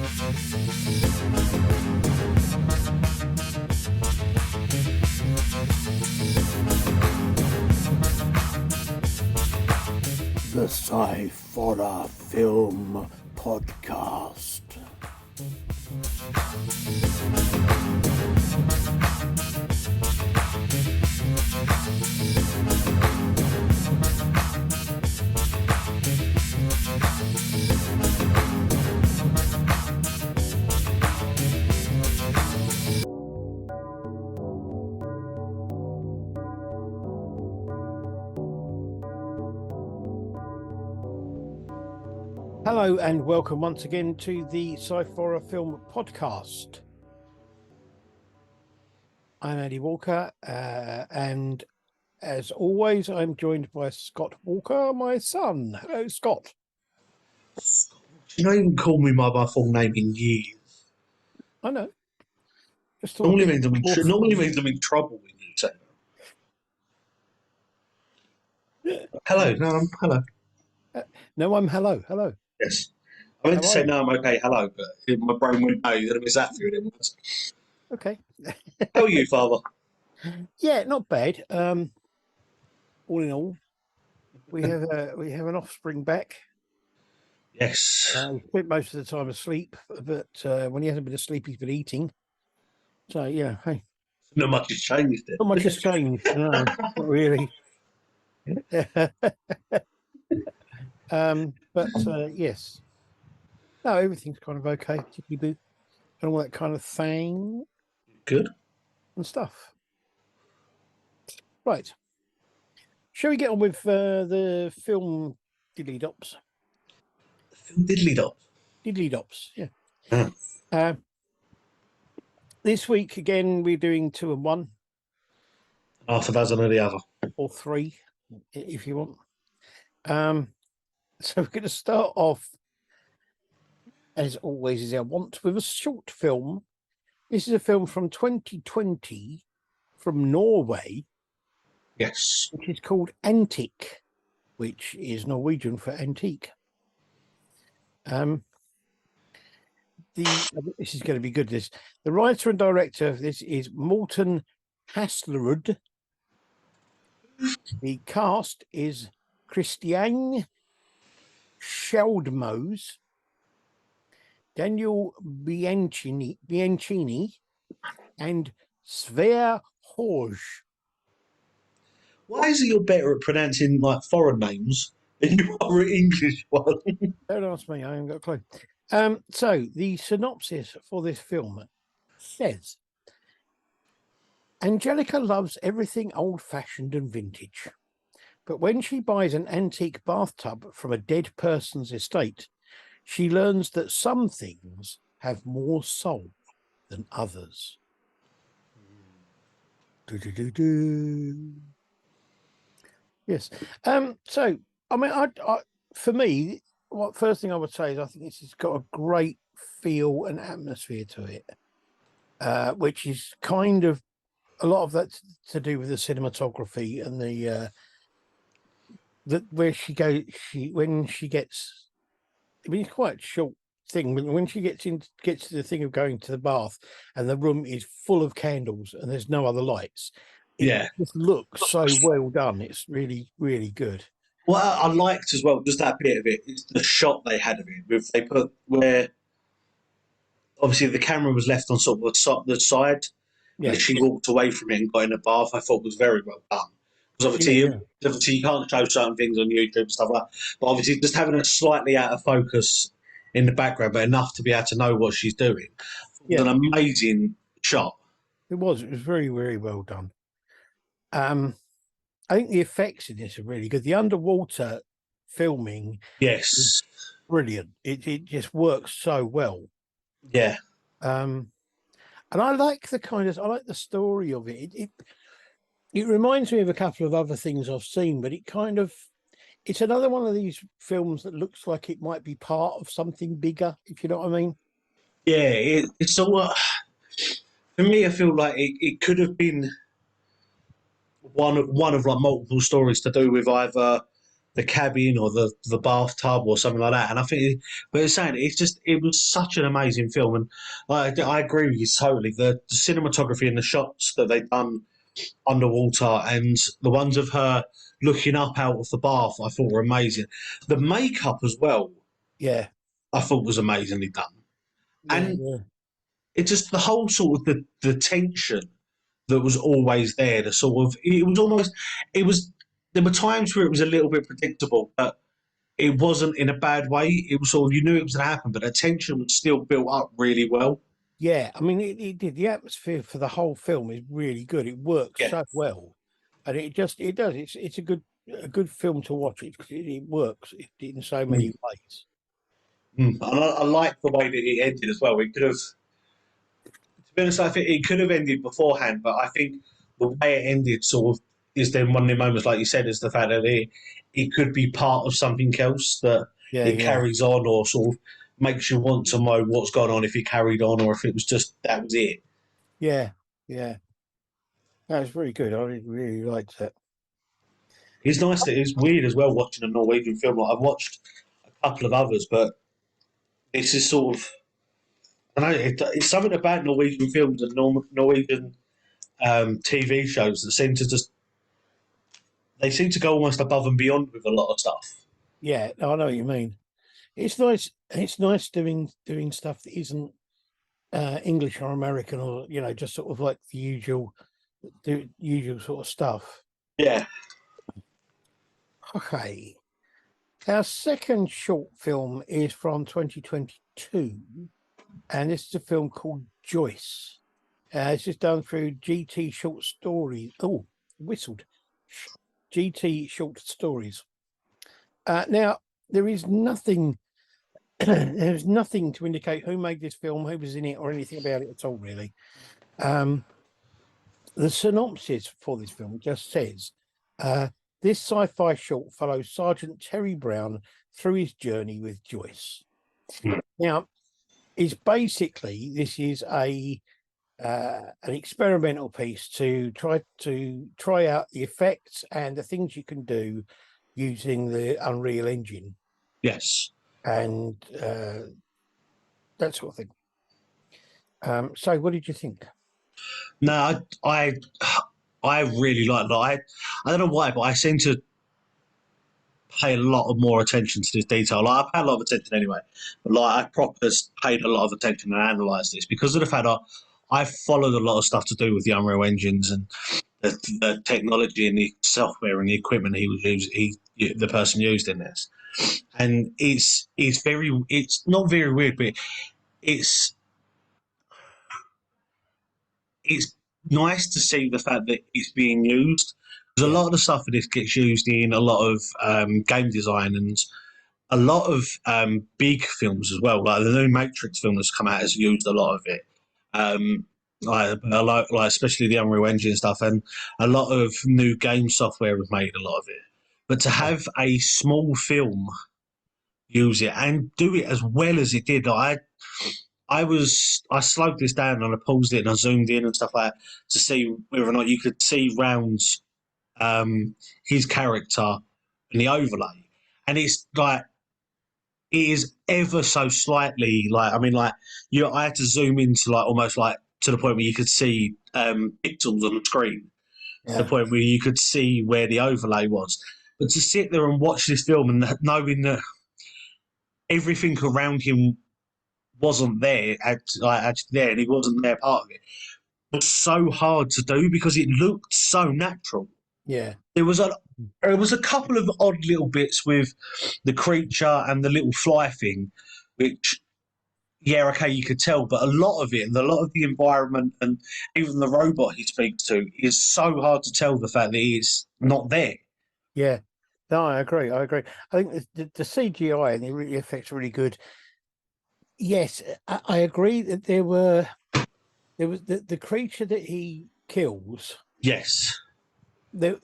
The Sci-Forror Film Podcast. Hello and welcome once again to the Sci-Forror Film Podcast. I'm Andy Walker, and as always, I'm joined by Scott Walker, my son. Hello, Scott. You don't even call me by my full name in years. I know. Just normally means I'm in trouble when you say that. Hello. No, hello. No, I'm hello. Hello. Yes. I meant to say no, I'm okay, hello, but my brain went, no, you're going to miss that for you. Okay. How are you, Father? Yeah, not bad. All in all, we have an offspring back. Yes. He spent most of the time asleep, but when he hasn't been asleep, he's been eating. So, yeah, hey. Not much has changed. Not much has changed. No, not really. But yes. No, everything's kind of okay. Tickly boo and all that kind of thing. Good. And stuff. Right. Shall we get on with the film Diddly Dops? Film Diddly Dop. Diddly Dops, yeah. This week, again, we're doing 2 and 1. Half a dozen of the other. Or 3, if you want. So we're going to start off, as always is our want, with a short film. This is a film from 2020 from Norway. Yes. Which is called Antikk, which is Norwegian for antique. This is going to be good. The writer and director of this is Morten Haslerud. The cast is Christian Sheldmose, Daniel Bianchini, and Sverre Horge. Why is it you're better at pronouncing like foreign names than you are at English one? Don't ask me, I haven't got a clue. So the synopsis for this film says, Angelica loves everything old-fashioned and vintage, but when she buys an antique bathtub from a dead person's estate, she learns that some things have more soul than others. Yes. So, I mean, I for me, first thing I would say is I think this has got a great feel and atmosphere to it, which is kind of a lot of that to do with the cinematography and where she goes. When she gets, I mean, it's quite a short thing. When she gets to the thing of going to the bath and the room is full of candles and there's no other lights. It just looks so well done. It's really, really good. Well, I liked as well just that bit of it. It's the shot they had of it. They put where obviously the camera was left on sort of the side, and she walked away from it and got in the bath. I thought was very well done. Because obviously you can't show certain things on YouTube and stuff like that. But obviously just having it slightly out of focus in the background, but enough to be able to know what she's doing. It was an amazing shot. It was very, very well done. I think the effects in this are really good. The underwater filming is brilliant. It just works so well. Yeah. And I like the story of it. It reminds me of a couple of other things I've seen, but it's another one of these films that looks like it might be part of something bigger, if you know what I mean. Yeah, it's sort of, for me, I feel like it could have been one of like multiple stories to do with either the cabin or the bathtub or something like that. And I think, but it's saying it was such an amazing film, and I agree with you totally. The cinematography and the shots that they've done underwater and the ones of her looking up out of the bath, I thought were amazing. The makeup as well, Yeah, I thought was amazingly done, yeah, and yeah, it just the whole sort of the tension that was always there. The sort of it was almost it was there were times where it was a little bit predictable, but it wasn't in a bad way. It was sort of you knew it was going to happen, but the tension was still built up really well. yeah. I mean, it did. The atmosphere for the whole film is really good. It works Yeah. so well, and it does. It's a good film to watch. It works in so many Mm. ways. Mm. And I like the way that it ended as well. It could have, to be honest, I think it could have ended beforehand, but I think the way it ended sort of is then one of the moments, like you said, is the fact that it could be part of something else that Yeah, it yeah, carries on or sort of makes you want to know what's gone on if it carried on or if it was just that was it. yeah, yeah. That was very good. I really liked it. It's nice that it's weird as well watching a Norwegian film. Like I've watched a couple of others, but this is sort of I don't know. It's something about Norwegian films and Norwegian TV shows that seem to just they seem to go almost above and beyond with a lot of stuff. Yeah, I know what you mean. It's nice. It's nice doing stuff that isn't English or American, or just sort of like the usual sort of stuff. Yeah. Okay, our second short film is from 2022, and this is a film called Joyce. It's just done through GT Short Stories. Oh, whistled. GT Short Stories. Now there is nothing. There's nothing to indicate who made this film, who was in it, or anything about it at all, really. Um, the synopsis for this film just says this sci-fi short follows Sergeant Terry Brown through his journey with Joyce. Now, it's basically this is a an experimental piece to try out the effects and the things you can do using the Unreal Engine Yes. and that sort of thing. So, what did you think? No, I really like that. I don't know why, but I seem to pay a lot of more attention to this detail. Like I pay a lot of attention anyway, but like I proper paid a lot of attention and analysed this because of the fact that I followed a lot of stuff to do with the Unreal engines and the technology and the software and the equipment he was using, the person used in this, and it's not very weird, but it's it's nice to see the fact that it's being used because a Yeah, lot of the stuff of this gets used in a lot of game design and a lot of big films as well. Like the new Matrix film that's come out has used a lot of it. Like especially the Unreal Engine stuff, and a lot of new game software have made a lot of it. But to yeah, have a small film use it and do it as well as it did, I slowed this down and I paused it and I zoomed in and stuff like that to see whether or not you could see rounds his character in the overlay, and it's like it is ever so slightly like I mean like I had to zoom into like almost like to the point where you could see pixels on the screen to the yeah, point where you could see where the overlay was. But to sit there and watch this film and knowing that everything around him wasn't there, actually there, and he wasn't there part of it, was so hard to do because it looked so natural. yeah, There was a couple of odd little bits with the creature and the little fly thing, which yeah, okay, you could tell, but a lot of the environment and even the robot he speaks to is so hard to tell the fact that he's not there. yeah. No, I agree. I agree. I think the CGI and the effects are really good. Yes, I agree that there was the creature that he kills. Yes. The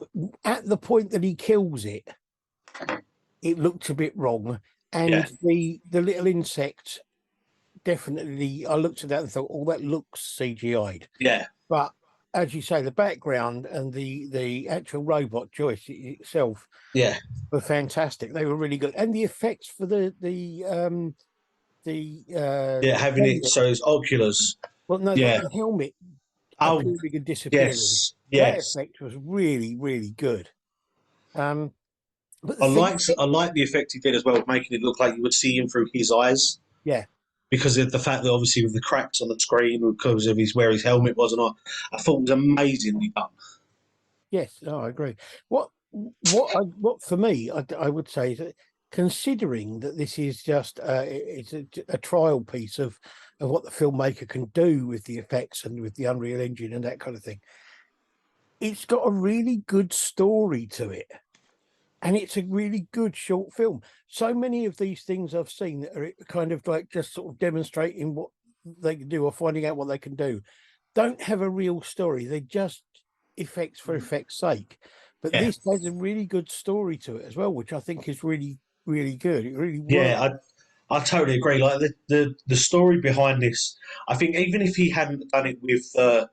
At the point that he kills it, it looked a bit wrong, Yeah. and the little insect definitely. I looked at that and thought, "Oh, that looks CGI'd." Yeah. But as you say, the background and the actual robot Joyce itself Yeah, were fantastic. They were really good, and the effects for the yeah, having it helmet. so it's Oculus. Well, no, Yeah. the helmet Oh, appearing and disappearing. yes, That yes. effect was really, really good. But the I thing, like the effect he did as well, making it look like you would see him through his eyes. yeah, Because of the fact that obviously with the cracks on the screen because of his where his helmet was and all, I thought it was amazingly done. yes, no, I agree. What for me, I would say is that considering that this is just it's a trial piece of what the filmmaker can do with the effects and with the Unreal Engine and that kind of thing, it's got a really good story to it. And it's a really good short film. So many of these things I've seen that are kind of like just sort of demonstrating what they can do or finding out what they can do don't have a real story. They're just effects for effect's sake. But Yeah, this has a really good story to it as well, which I think is really, really good. It really works. yeah, I totally agree. Like the story behind this, I think even if he hadn't done it with the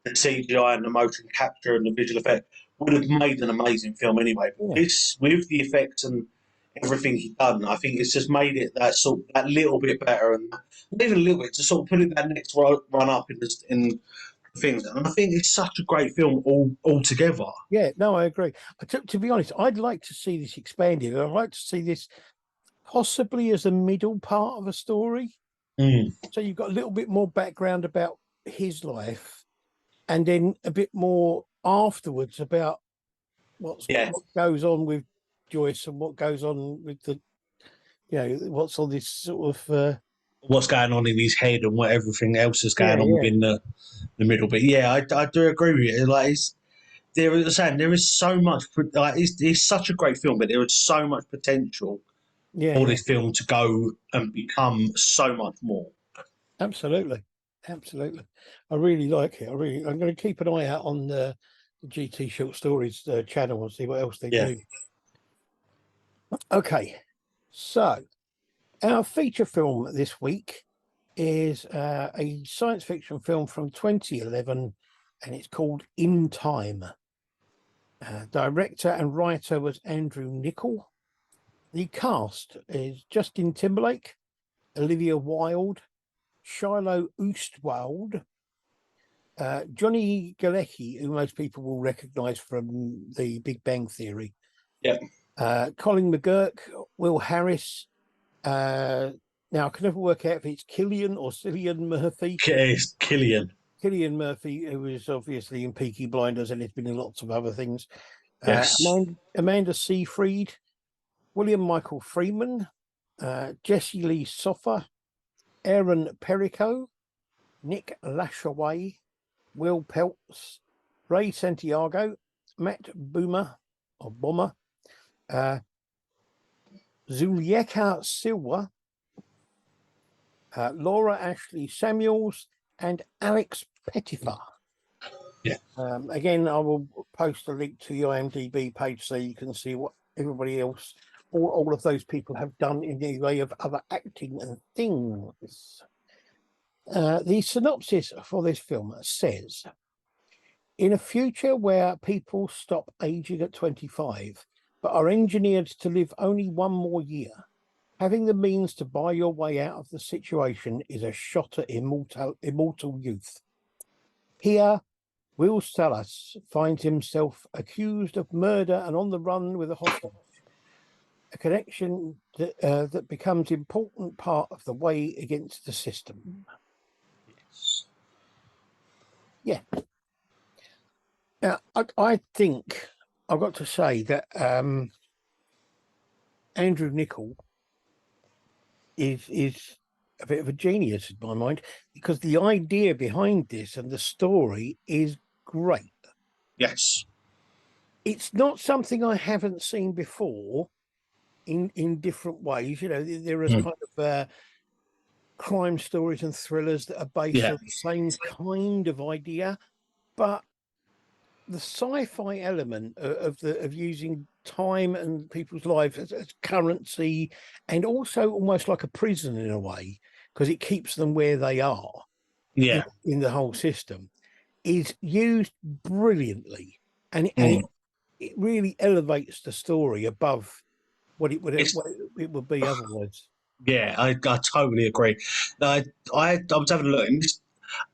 CGI and the motion capture and the visual effect, would have made an amazing film anyway. But Yeah. this, with the effects and everything he's done, I think it's just made it that little bit better, and not even a little bit to sort of put it that next run up in things. And I think it's such a great film altogether. Yeah, no, I agree. To be honest, I'd like to see this expanded. I'd like to see this possibly as a middle part of a story. Mm. So you've got a little bit more background about his life, and then a bit more afterwards about what Yeah, goes on with Joyce and what goes on with what's all this sort of what's going on in his head and what everything else is going on yeah, within the middle. But yeah, I do agree with you. Like there is saying there is so much. Like it's such a great film, but there is so much potential yeah, for yeah, this film to go and become so much more. absolutely, absolutely. I really like it. I'm going to keep an eye out on the GT Short Stories channel and see what else they Yeah. do. Okay, so our feature film this week is a science fiction film from 2011, and it's called In Time. Director and writer was Andrew Niccol. The cast is Justin Timberlake, Olivia Wilde, Shiloh Ostwald, Johnny Galecki, who most people will recognise from The Big Bang Theory, Yeah. Colin McGurk, Will Harris. Now, I can never work out if it's Killian or Cillian Murphy. It's Killian. Cillian Murphy, who is obviously in Peaky Blinders and has been in lots of other things. Yes. Amanda Seyfried, William Michael Freeman, Jesse Lee Soffer, Aaron Perico, Nick Lashaway, Will Peltz, Ray Santiago, Matt Boomer or Bomber, Zulieka Silva, Laura Ashley Samuels, and Alex Pettifer. Yeah. Again, I will post a link to the IMDb page so you can see what everybody else, all of those people have done in the way of other acting and things. The synopsis for this film says, in a future where people stop aging at 25, but are engineered to live only one more year, having the means to buy your way out of the situation is a shot at immortal youth. Here, Will Salas finds himself accused of murder and on the run with a hostage, a connection that becomes an important part of the way against the system. Yeah. Now, I think I've got to say that Andrew Niccol is a bit of a genius in my mind, because the idea behind this and the story is great. Yes. It's not something I haven't seen before in different ways. You know, there is kind of crime stories and thrillers that are based Yeah. on the same kind of idea, but the sci-fi element of using time and people's lives as currency, and also almost like a prison in a way, because it keeps them where they are Yeah. in the whole system, is used brilliantly, and it really elevates the story above what it would be otherwise. Yeah, I totally agree. I was having a look, and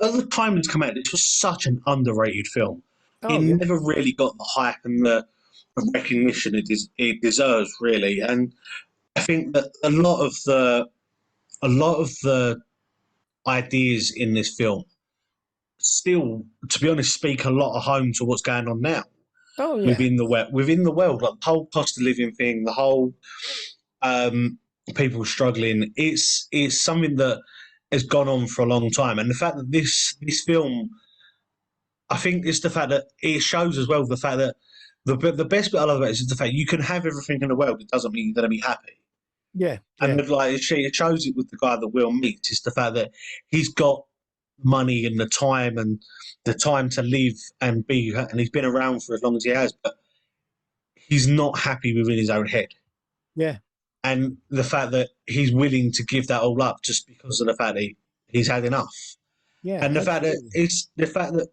at the time it's come out, this was such an underrated film. It Oh yeah, never really got the hype and the recognition it deserves, really. And I think that a lot of the ideas in this film still, to be honest, speak a lot of home to what's going on now oh yeah, within the world, like the whole cost of living thing, the whole um, people struggling. It's something that has gone on for a long time, and the fact that this film, I think, it's the fact that it shows as well the fact that the best bit I love about it is the fact you can have everything in the world. It doesn't mean you're going to be happy. yeah, And yeah, like it shows it with the guy that Will meets. It's the fact that he's got money and the time to live and be, and he's been around for as long as he has, but he's not happy within his own head. yeah, And the fact that he's willing to give that all up just because of the fact that he's had enough, yeah, and absolutely. the fact that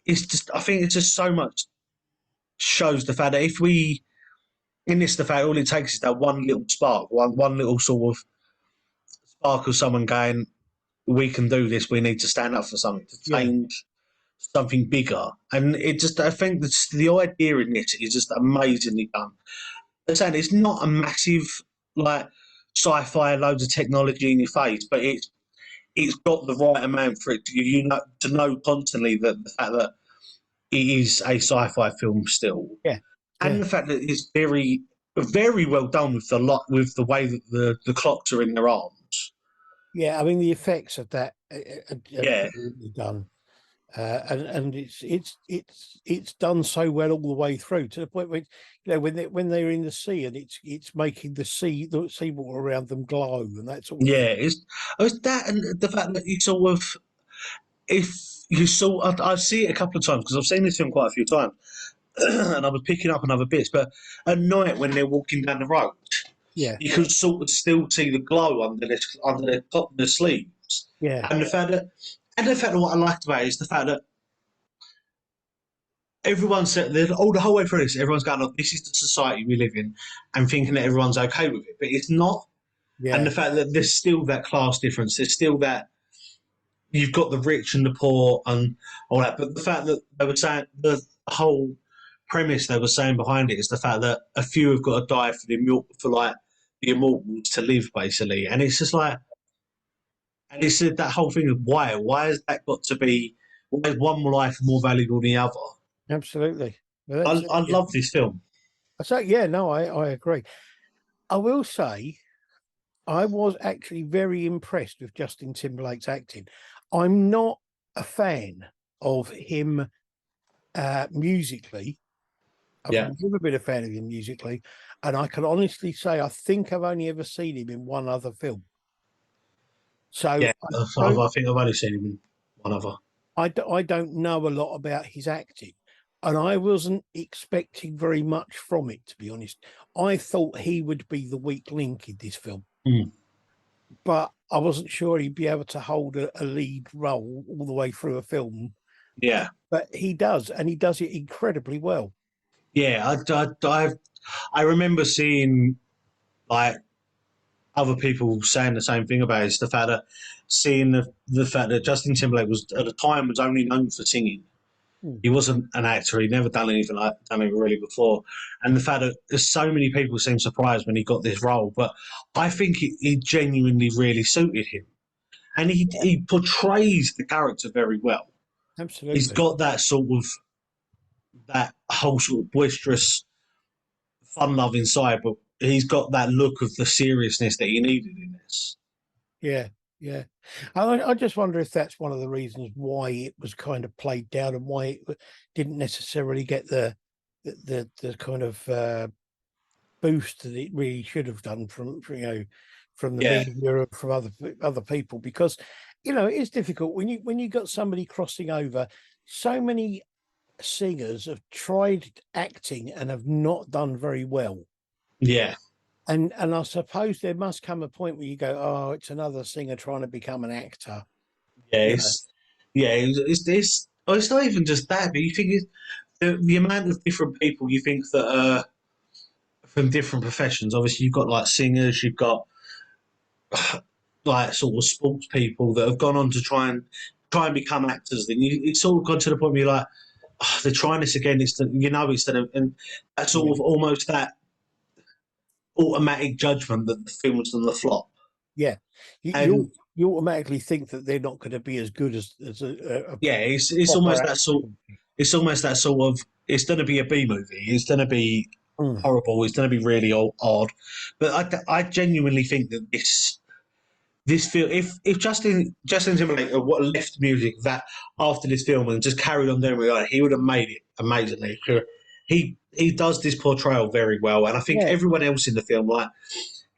it's just, I think it's just so much shows the fact that if we in this, the fact all it takes is that one little spark, one little sort of spark of someone going, we can do this. We need to stand up for something to Yeah, change something bigger. And it just, I think that's the idea in this is just amazingly done. I'm saying it's not a massive like sci-fi, loads of technology in your face, but it's got the right amount for it to to know constantly that the fact that it is a sci-fi film still, yeah, and yeah, the fact that it's very well done with with the way that the clocks are in their arms. yeah. I mean, the effects of that are Yeah, brilliantly done. And it's done so well all the way through to the point where when they're in the sea and it's making the seawater around them glow and that sort of yeah. It's that and the fact that you sort of if you saw I see it a couple of times because I've seen this film quite a few times and I was picking up on other bits, but at night when they're walking down the road, yeah, you could sort of still see the glow under their top of their sleeves, yeah, and the fact that what I liked about it is the fact that everyone said the whole way through this, everyone's going, "Oh, this is the society we live in," and thinking that everyone's okay with it, but it's not. And the yeah, fact that there's still that class difference, there's still that you've got the rich and the poor and all that. But the fact that they were saying the whole premise they were saying behind it is the fact that a few have got to die for like the immortals to live, basically. And it's just like, and it's that whole thing of why? Why has that got to be? Why is one life more valuable than the other? absolutely. Well, that's it. I Yeah. love this film. So yeah, no, I agree. I will say I was actually very impressed with Justin Timberlake's acting. I'm not a fan of him musically. I've Yeah, never been a fan of him musically, and I can honestly say I think I've only ever seen him in one other film. yeah. So I think I've only seen him in one other. I don't know a lot about his acting, and I wasn't expecting very much from it, to be honest. I thought he would be the weak link in this film, Mm. but I wasn't sure he'd be able to hold a lead role all the way through a film. Yeah, But he does, and he does it incredibly well. yeah. I remember seeing like other people saying the same thing about it. It's the fact that seeing the fact that Justin Timberlake was at the time was only known for singing. Hmm. He wasn't an actor. He'd never done anything like done it really before. And the fact that there's so many people seem surprised when he got this role, but I think it genuinely really suited him, and Yeah, he portrays the character very well. He's absolutely. got that sort of that whole sort of boisterous, fun-loving side, but he's got that look of the seriousness that he needed in this. Yeah, yeah. I just wonder if that's one of the reasons why it was kind of played down and why it didn't necessarily get the kind of boost that it really should have done from the Yeah, media or from other people, because it's difficult when you got somebody crossing over. So many singers have tried acting and have not done very well. yeah. And I suppose there must come a point where you go, oh, it's another singer trying to become an actor, Yeah, you know. Yeah, it's this. Oh, it's not even just that, but you think the amount of different people you think that are from different professions. Obviously, you've got like singers, you've got like sort of sports people that have gone on to try and become actors. Then it's all gone to the point where you're like, oh, they're trying this again. Instead of, and that's sort of Yeah, almost that automatic judgment that the film's on the flop. yeah. And You automatically think that they're not going to be as good as a yeah, it's proper almost actor. that sort. It's almost that sort of. It's going to be a B movie. It's going to be Mm. horrible. It's going to be really odd. But I genuinely think that this film, if Justin Timberlake what left music that after this film and just carried on doing it, he would have made it amazingly. He does this portrayal very well, and I think Yeah, everyone else in the film, like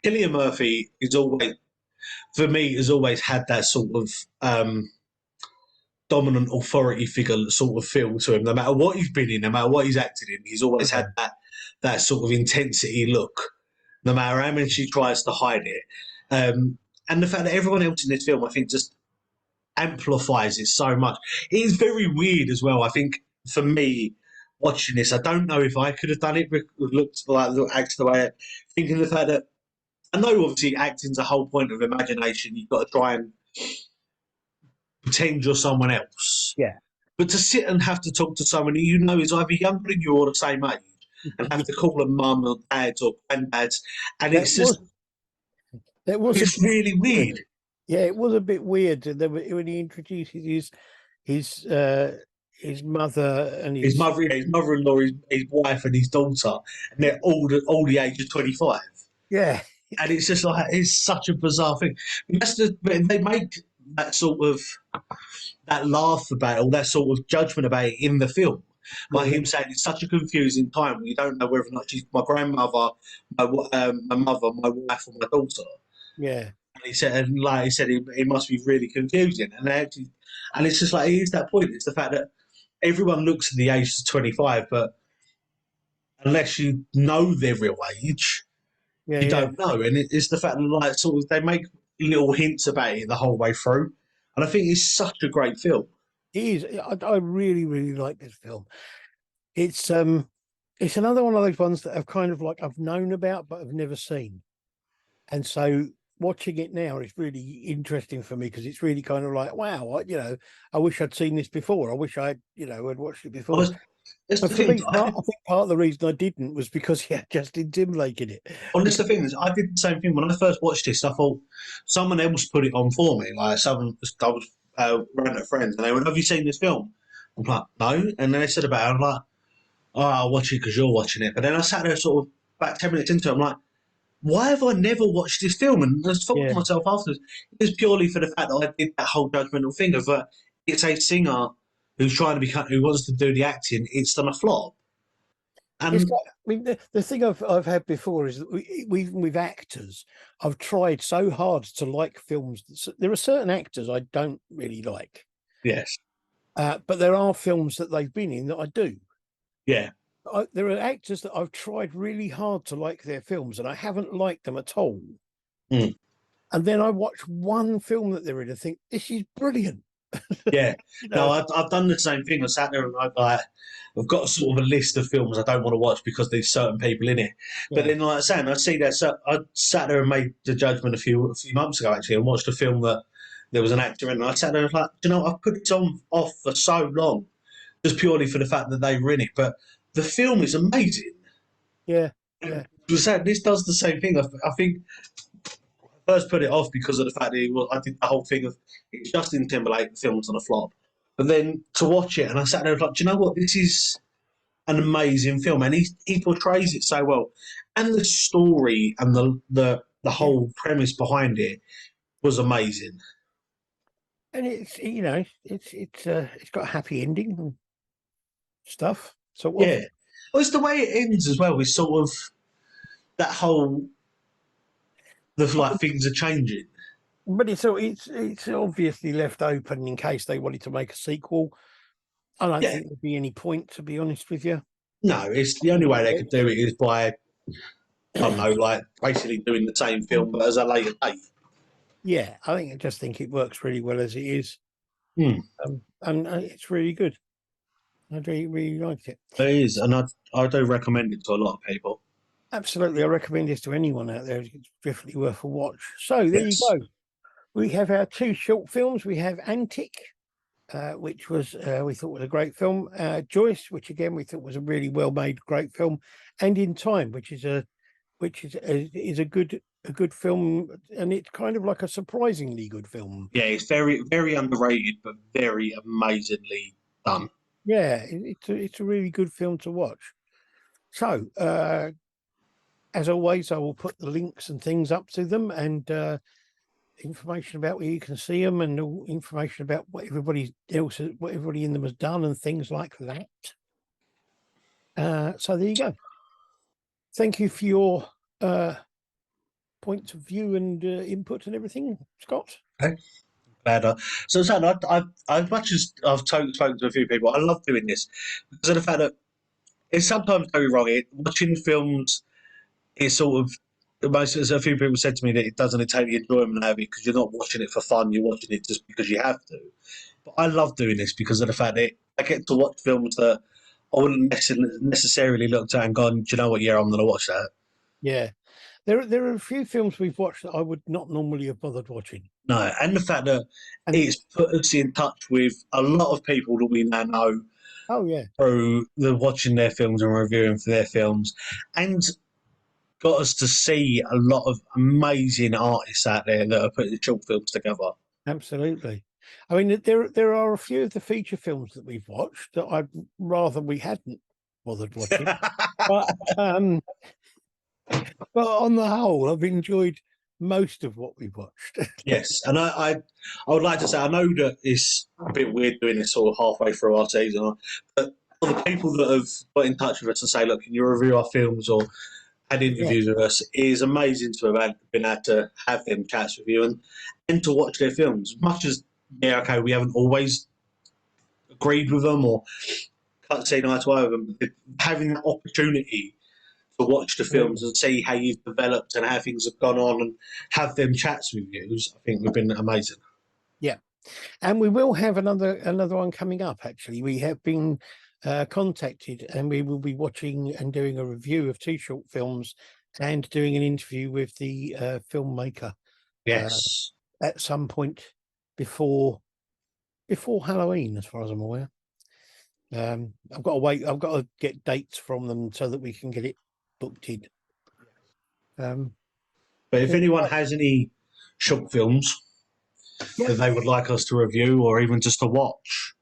Cillian Murphy, is always for me has always had that sort of dominant authority figure sort of feel to him. No matter what he's been in, no matter what he's acted in, he's always had yeah, that sort of intensity look. No matter how much he tries to hide it, and the fact that everyone else in this film, I think, just amplifies it so much. It is very weird as well. I think for me, watching this, I don't know if I could have done it. Looked like acted the way, thinking the fact that I know obviously acting's a whole point of imagination. You've got to try and pretend you're someone else. yeah. But to sit and have to talk to someone who you know is either younger than you or the same age, and have to call them mum or dads or granddads, and That it's was just that was a it's bit really weird. weird. Yeah, it was a bit weird when he introduces his his mother and his His mother-in-law, his wife, and his daughter, and they're all the age of 25. yeah, And it's just like it's such a bizarre thing. But they make that sort of that laugh about it, or that sort of judgment about it in the film by yeah, him saying it's such a confusing time when you don't know whether or not she's my grandmother, my mother, my wife, or my daughter. yeah. And he said, and like he said, it must be really confusing. And it's just like it is that point. It's the fact that everyone looks at the age of 25, but unless you know their real age, Yeah, you yeah. don't know. And it's the fact that like sort of they make little hints about it the whole way through. And I think it's such a great film. It is. I really, really like this film. It's it's another one of those ones that I've kind of like I've known about but I've never seen. And so watching it now is really interesting for me because it's really kind of like, wow, I wish I'd seen this before. I wish had watched it I before. was, that's And the for thing. me, I think part of the reason I didn't was because he had Justin Timberlake in it. That's the thing is, I did the same thing when I first watched this. I thought someone else put it on for me. Like someone, I was around at friends, and they went, "Have you seen this film?" I'm like, "No," and then they said about it. I'm like, "Oh, I'll watch it because you're watching it." But then I sat there, sort of about 10 minutes into it. I'm like, "Why have I never watched this film?" And I thought to Yeah, myself afterwards, it was purely for the fact that I did that whole judgmental thing of it's a singer who's trying to become, who wants to do the acting. It's done a flop, it's and got. I mean, the thing I've had before is that even with actors, I've tried so hard to like films. There are certain actors I don't really like, yes, but there are films that they've been in that I do. yeah, There are actors that I've tried really hard to like their films, and I haven't liked them at all. mm, And then I watch one film that they're in and think this is brilliant. yeah. You No, know, I've done the same thing. I sat there and I've got sort of a list of films I don't want to watch because there's certain people in it. But yeah, then, like I said, I see that. So I sat there and made the judgment a few months ago actually, and watched a film that there was an actor in. And I sat there and was like, "Do you know, I've put this on off for so long, just purely for the fact that they were in it. But the film is amazing. yeah, yeah, This does the same thing. I think first put it off because of the fact that I did the whole thing of it's Justin Timberlake, the film's on a flop. But then to watch it, and I sat there and was like, do you know what? This is an amazing film, and he portrays it so well, and the story and the yeah. whole premise behind it was amazing. And it's got a happy ending and stuff, sort of. Yeah, well, it's the way it ends as well. It's sort of that whole the like things are changing. But it's obviously left open in case they wanted to make a sequel. I don't Yeah, think there'd be any point, to be honest with you. no, it's the only way they could do it is by I don't know, like basically doing the same film but as a later date. Yeah, I just think it works really well as it is. And it's really good. I really liked it. It is, and I do recommend it to a lot of people. Absolutely, I recommend this to anyone out there. It's definitely worth a watch. So there you Yes. go. We have our 2 short films. We have Antikk, which was we thought was a great film. Joyce, which again we thought was a really well made, great film, and In Time, which is a good film, and it's kind of like a surprisingly good film. Yeah, it's very, very underrated, but very amazingly done. Yeah, it's a really good film to watch. So, as always, I will put the links and things up to them, and information about where you can see them, and all information about what everybody else, what everybody in them has done, and things like that. So there you go. Thank you for your points of view and input and everything, Scott. Okay. Glad so Sam, as much as I've spoken to a few people, I love doing this because of the fact that it's sometimes very wrong. Watching films is sort of a few people said to me that it doesn't take the enjoyment out of it because you're not watching it for fun, you're watching it just because you have to. But I love doing this because of the fact that I get to watch films that I wouldn't necessarily look at and go, do you know what? Yeah, I'm going to watch that. Yeah, there are a few films we've watched that I would not normally have bothered watching. No, and the fact that And it's put us in touch with a lot of people that we now know. Oh yeah, through the watching their films and reviewing for their films, and got us to see a lot of amazing artists out there that are putting short films together. absolutely. I mean, there are a few of the feature films that we've watched that I'd rather we hadn't bothered watching, but on the whole, I've enjoyed most of what we've watched. Yes, and I would like to say I know that it's a bit weird doing this sort of halfway through our season, but for the people that have got in touch with us and say, "Look, can you review our films?" or had interviews with us, it is amazing to have been able to have them chats with you and to watch their films. Much as we haven't always agreed with them or can't say eye to eye with them, but having that opportunity to watch the films and see how you've developed and how things have gone on and have them chats with you, I think have been amazing. Yeah, and we will have another one coming up. Actually, we have been contacted, and we will be watching and doing a review of 2 short films and doing an interview with the filmmaker. Yes, At some point before Halloween, as far as I'm aware. I've got to wait. I've got to get dates from them so that we can get it booked in. but if anyone has any short films that they would like us to review or even just to watch,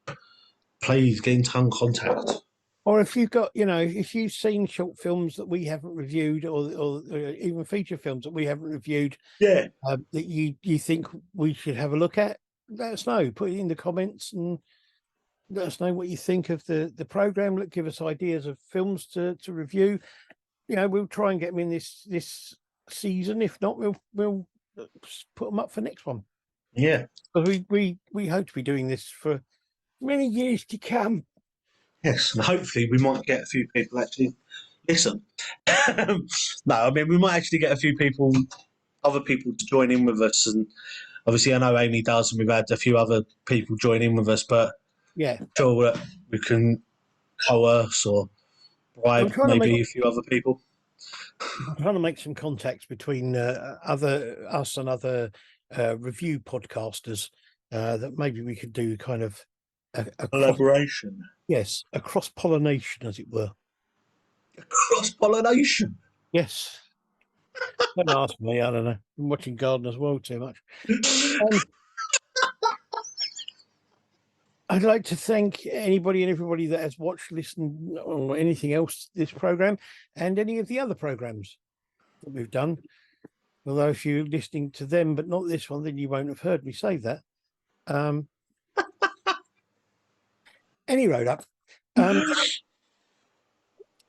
please get in contact. Or if you've got, if you've seen short films that we haven't reviewed, or even feature films that we haven't reviewed, Yeah, that you think we should have a look at, let us know. Put it in the comments and let us know what you think of the program. Give us ideas of films to review. We'll try and get them in this season. If not, we'll put them up for next one. Yeah. Because we hope to be doing this for many years to come. Yes, and hopefully we might get a few people actually listen. No, I mean we might actually get a few people, other people to join in with us, and obviously I know Amy does, and we've had a few other people join in with us, but yeah, I'm sure that we can coerce or bribe maybe a few other people. I'm trying to make some contacts between us and other review podcasters that maybe we could do kind of a Collaboration. Yes, a cross-pollination, as it were. A cross-pollination. Yes. Don't ask me. I don't know. I'm watching Gardener's World too much. I'd like to thank anybody and everybody that has watched, listened, or anything else this program, and any of the other programs that we've done. Although if you're listening to them but not this one, then you won't have heard me say that. Any road up.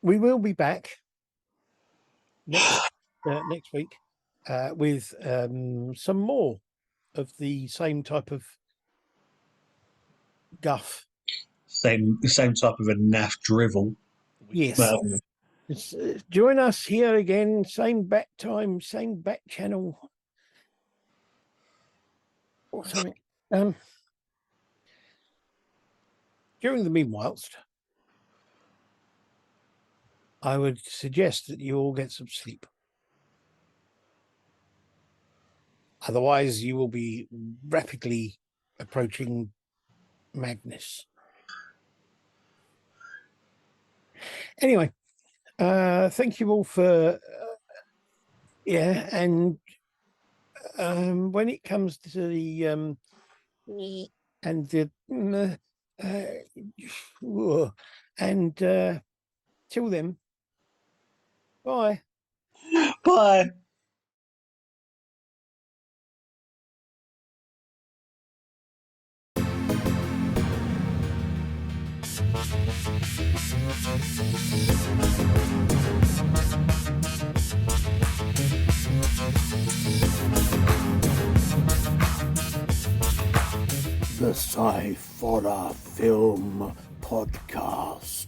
We will be back next week with some more of the same type of guff. Same type of a naff drivel. Yes. Join us here again, same back time, same back channel, or something. during the meanwhilest, I would suggest that you all get some sleep. Otherwise, you will be rapidly approaching madness. Anyway, thank you all for and when it comes to the and the and till then, bye. Bye. The Sci-Horror Film Podcast.